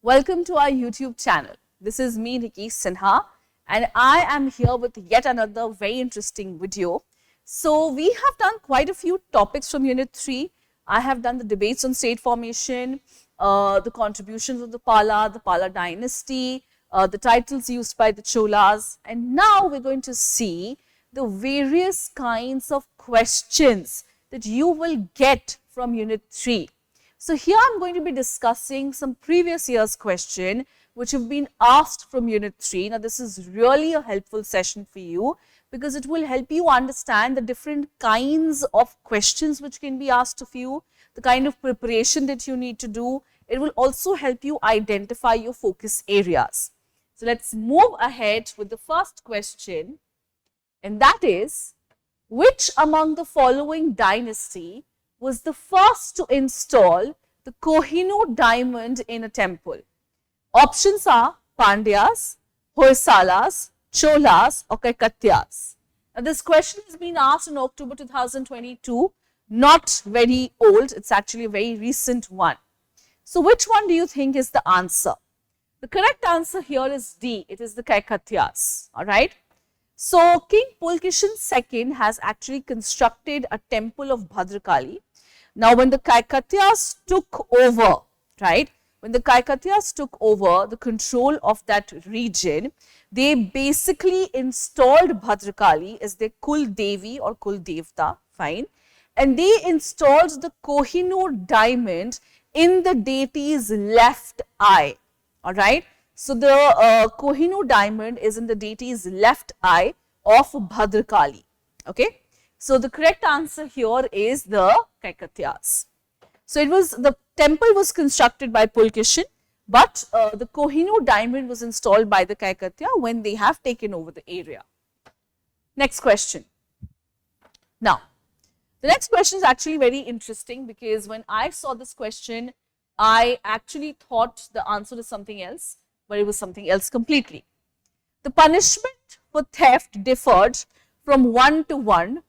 Welcome to our YouTube channel. This is me, Nicky Sinha, and I am here with yet another very interesting video. So, we have done quite a few topics from Unit 3. I have done the debates on state formation, the contributions of the Pala dynasty, the titles used by the Cholas, and now we're going to see the various kinds of questions that you will get from Unit 3. So, here I am going to be discussing some previous year's question which have been asked from Unit 3. Now, this is really a helpful session for you because it will help you understand the different kinds of questions which can be asked of you, the kind of preparation that you need to do. It will also help you identify your focus areas. So, let us move ahead with the first question, and that is, which among the following dynasty was the first to install the Kohinoor diamond in a temple? Options are Pandyas, Hoysalas, Cholas or Kaikatyas. Now, this question has been asked in October 2022, not very old, it's actually a very recent one. So, which one do you think is the answer? The correct answer here is D, it is the Kaikatyas, alright. So, King Pulkishan II has actually constructed a temple of Bhadrakali. Now, when the Kaikatyas took over, right, when the Kaikatyas took over the control of that region, they basically installed Bhadrakali as their Kul Devi or Kul Devta, fine, and they installed the Kohinoor diamond in the deity's left eye, alright. So, the Kohinoor diamond is in the deity's left eye of Bhadrakali, okay. So, the correct answer here is the Kaikatyas. So, the temple was constructed by Pulkishan, but the Kohinoor diamond was installed by the Kaikatya when they have taken over the area. Next question. Now, the next question is actually very interesting because when I saw this question, I actually thought the answer is something else, but it was something else completely. The punishment for theft differed from 1 to 1.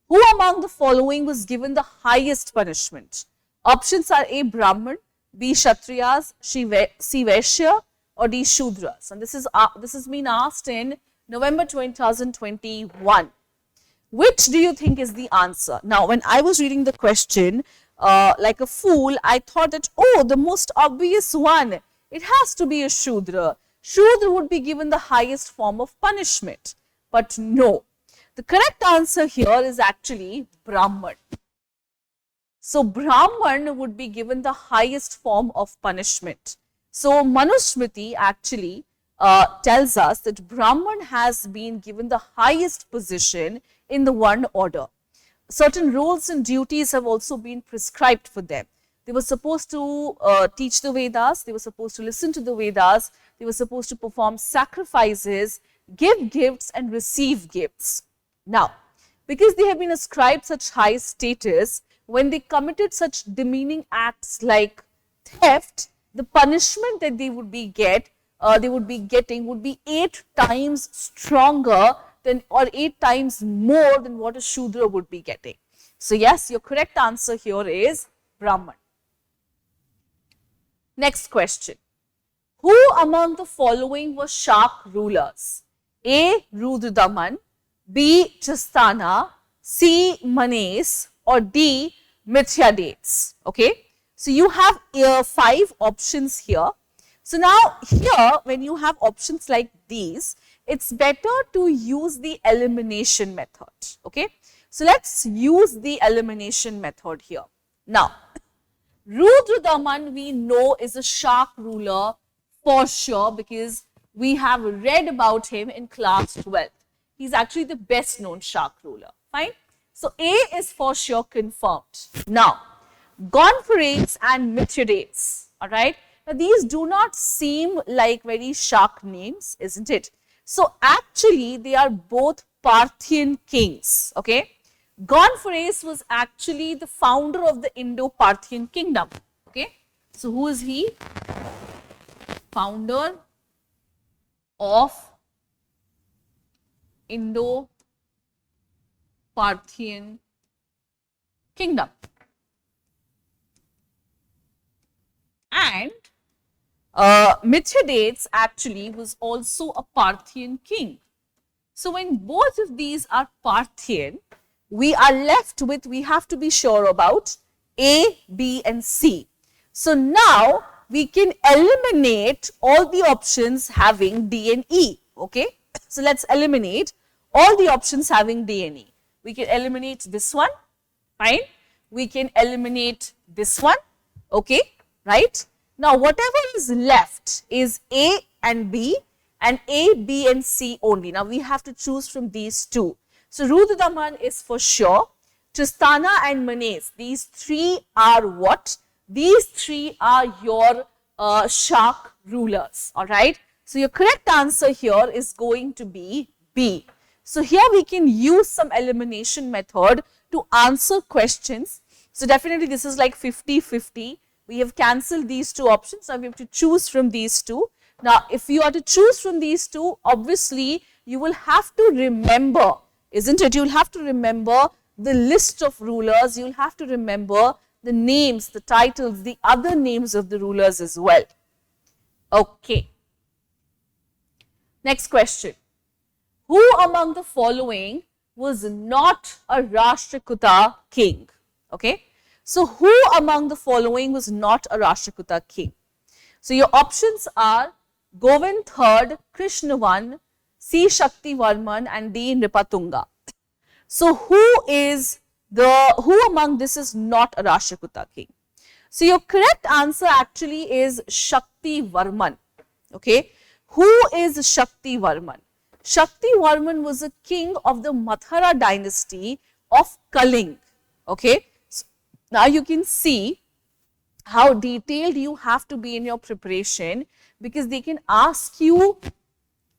Who among the following was given the highest punishment? Options are A. Brahman, B. Kshatriyas, C. Vaishya or D. Shudras. And this has been asked in November 2021. Which do you think is the answer? Now, when I was reading the question, like a fool, I thought that, oh, the most obvious one, it has to be a Shudra. Shudra would be given the highest form of punishment. But no, the correct answer here is actually Brahman. So, Brahman would be given the highest form of punishment. So, Manusmriti actually tells us that Brahman has been given the highest position in the Varna order. Certain roles and duties have also been prescribed for them. They were supposed to teach the Vedas, they were supposed to listen to the Vedas, they were supposed to perform sacrifices, give gifts and receive gifts. Now, because they have been ascribed such high status, when they committed such demeaning acts like theft, the punishment that they would be getting would be 8 times stronger than or 8 times more than what a Shudra would be getting. So, yes, your correct answer here is Brahman. Next question. Who among the following were Shak rulers? A. Rudradaman, B. Chastana, C. Manes or D. Mithridates. Okay. So, you have 5 options here. So, now here when you have options like these, it's better to use the elimination method. Okay. So, let us use the elimination method here. Now, Rudradaman we know is a Shak ruler for sure because we have read about him in class 12. He's actually the best known Shak ruler. Fine. So, A is for sure confirmed. Now, Gonfarates and Mithridates, alright. Now, these do not seem like very Shak names, isn't it? So, actually, they are both Parthian kings, okay. Gonfarates was actually the founder of the Indo-Parthian kingdom, okay. So, who is he? Founder of Indo-Parthian kingdom. And Mithridates actually was also a Parthian king. So when both of these are Parthian, we are left with, we have to be sure about A, B and C. So now we can eliminate all the options having D and E. Okay. So let's eliminate all the options having D and E. We can eliminate this one. Fine. We can eliminate this one. Okay. Right. Now whatever is left is A and B, and A, B and C only. Now we have to choose from these two. So Rudradaman is for sure. Tristana and Manes, these three are what? These three are your Shak rulers. Alright. So your correct answer here is going to be B. So here we can use some elimination method to answer questions. So definitely this is like 50-50. We have cancelled these two options. Now we have to choose from these two. Now, if you are to choose from these two, obviously, you will have to remember, isn't it? You will have to remember the list of rulers. You will have to remember the names, the titles, the other names of the rulers as well. Okay. Next question. Who among the following was not a Rashtrakuta king? Okay. So, who among the following was not a Rashtrakuta king? So, your options are Govind III, Krishnavan, C. Shakti Varman and D. Nripatunga. So, who among this is not a Rashtrakuta king? So, your correct answer actually is Shakti Varman. Okay. Who is Shakti Varman? Shakti Varman was a king of the Mathura dynasty of Kaling. Okay. So, now you can see how detailed you have to be in your preparation, because they can ask you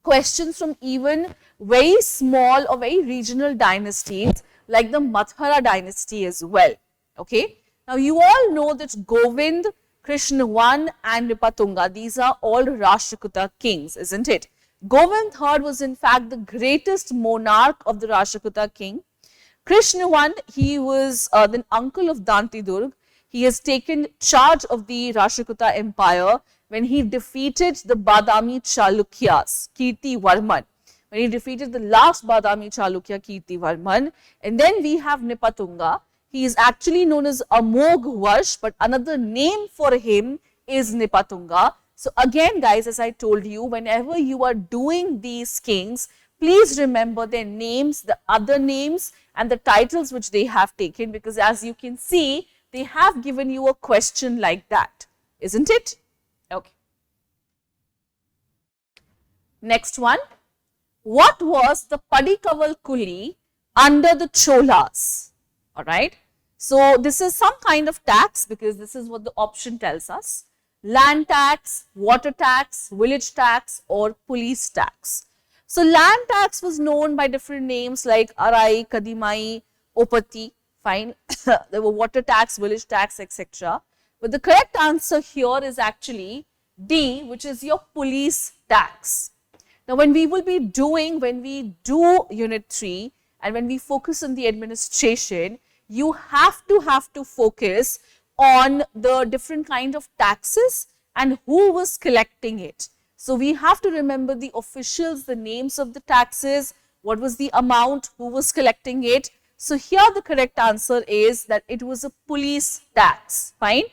questions from even very small or very regional dynasties like the Mathura dynasty as well. Okay. Now you all know that Govind, Krishnavan and Nripatunga, these are all Rashtrakuta kings, isn't it? Govind III was in fact the greatest monarch of the Rashtrakuta king. Krishnavan, he was the uncle of Dantidurg. He has taken charge of the Rashtrakuta empire when he defeated the Badami Chalukyas, Kirti Varman. When he defeated the last Badami Chalukya, Kirti Varman. And then we have Nripatunga. He is actually known as Amogh Varsh, but another name for him is Nripatunga. So again guys, as I told you, whenever you are doing these kings, please remember their names, the other names and the titles which they have taken, because as you can see, they have given you a question like that, isn't it? Okay. Next one. What was the Padikaval Kuli under the Cholas? Alright. So, this is some kind of tax, because this is what the option tells us. Land tax, water tax, village tax or police tax. So, land tax was known by different names like Arai, Kadimai, Opati. Fine. There were water tax, village tax, etc. But the correct answer here is actually D, which is your police tax. Now, when we do unit 3 and when we focus on the administration, you have to focus on the different kind of taxes and who was collecting it. So, we have to remember the officials, the names of the taxes, what was the amount, who was collecting it. So, here the correct answer is that it was a police tax. Fine.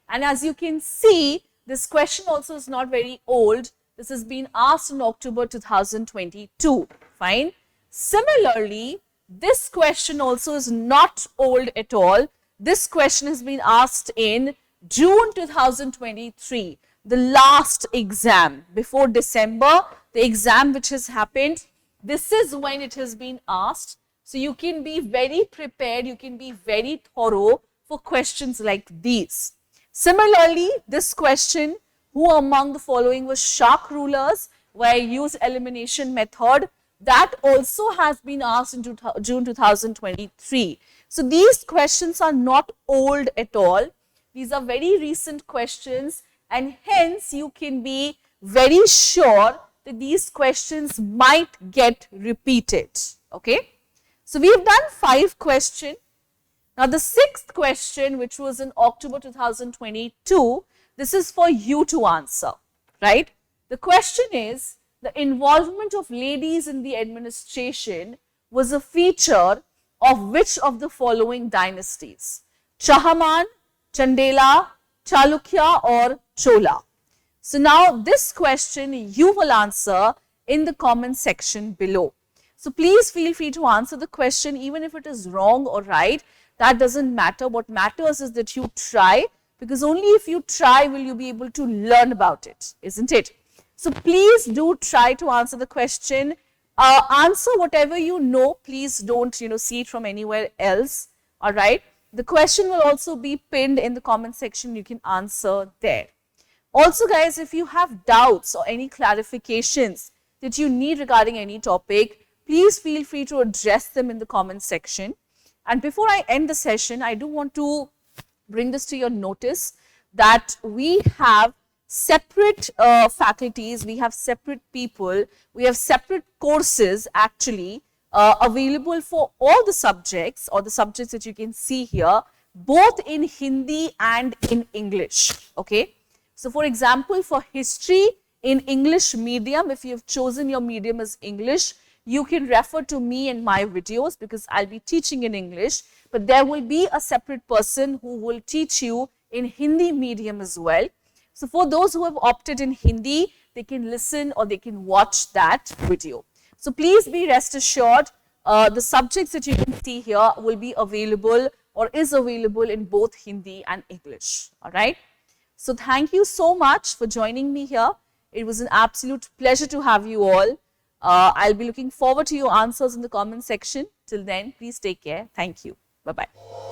And as you can see, this question also is not very old. This has been asked in October 2022. Fine. Similarly, this question also is not old at all. This question has been asked in June 2023, the last exam before December, the exam which has happened. This is when it has been asked. So, you can be very prepared, you can be very thorough for questions like these. Similarly, this question, who among the following was Shak rulers, where I use elimination method, that also has been asked in June 2023. So, these questions are not old at all. These are very recent questions, and hence you can be very sure that these questions might get repeated. Okay. So, we have done 5 questions. Now, the 6th question, which was in October 2022, this is for you to answer. right? The question is, the involvement of ladies in the administration was a feature of which of the following dynasties? Chahaman, Chandela, Chalukya or Chola? So now this question you will answer in the comment section below. So please feel free to answer the question even if it is wrong or right. That doesn't matter. What matters is that you try, because only if you try will you be able to learn about it, isn't it? So please do try to answer the question. Answer whatever you know. Please don't, see it from anywhere else. All right. The question will also be pinned in the comment section. You can answer there. Also, guys, if you have doubts or any clarifications that you need regarding any topic, please feel free to address them in the comment section. And before I end the session, I do want to bring this to your notice that we have separate faculties, we have separate people, we have separate courses actually available for all the subjects or the subjects that you can see here, both in Hindi and in English. Okay. So, for example, for history in English medium, if you have chosen your medium as English, you can refer to me and my videos because I'll be teaching in English, but there will be a separate person who will teach you in Hindi medium as well. So, for those who have opted in Hindi, they can listen or they can watch that video. So, please be rest assured, the subjects that you can see here will be available or is available in both Hindi and English. All right. So, thank you so much for joining me here. It was an absolute pleasure to have you all. I'll be looking forward to your answers in the comment section. Till then, please take care. Thank you. Bye-bye.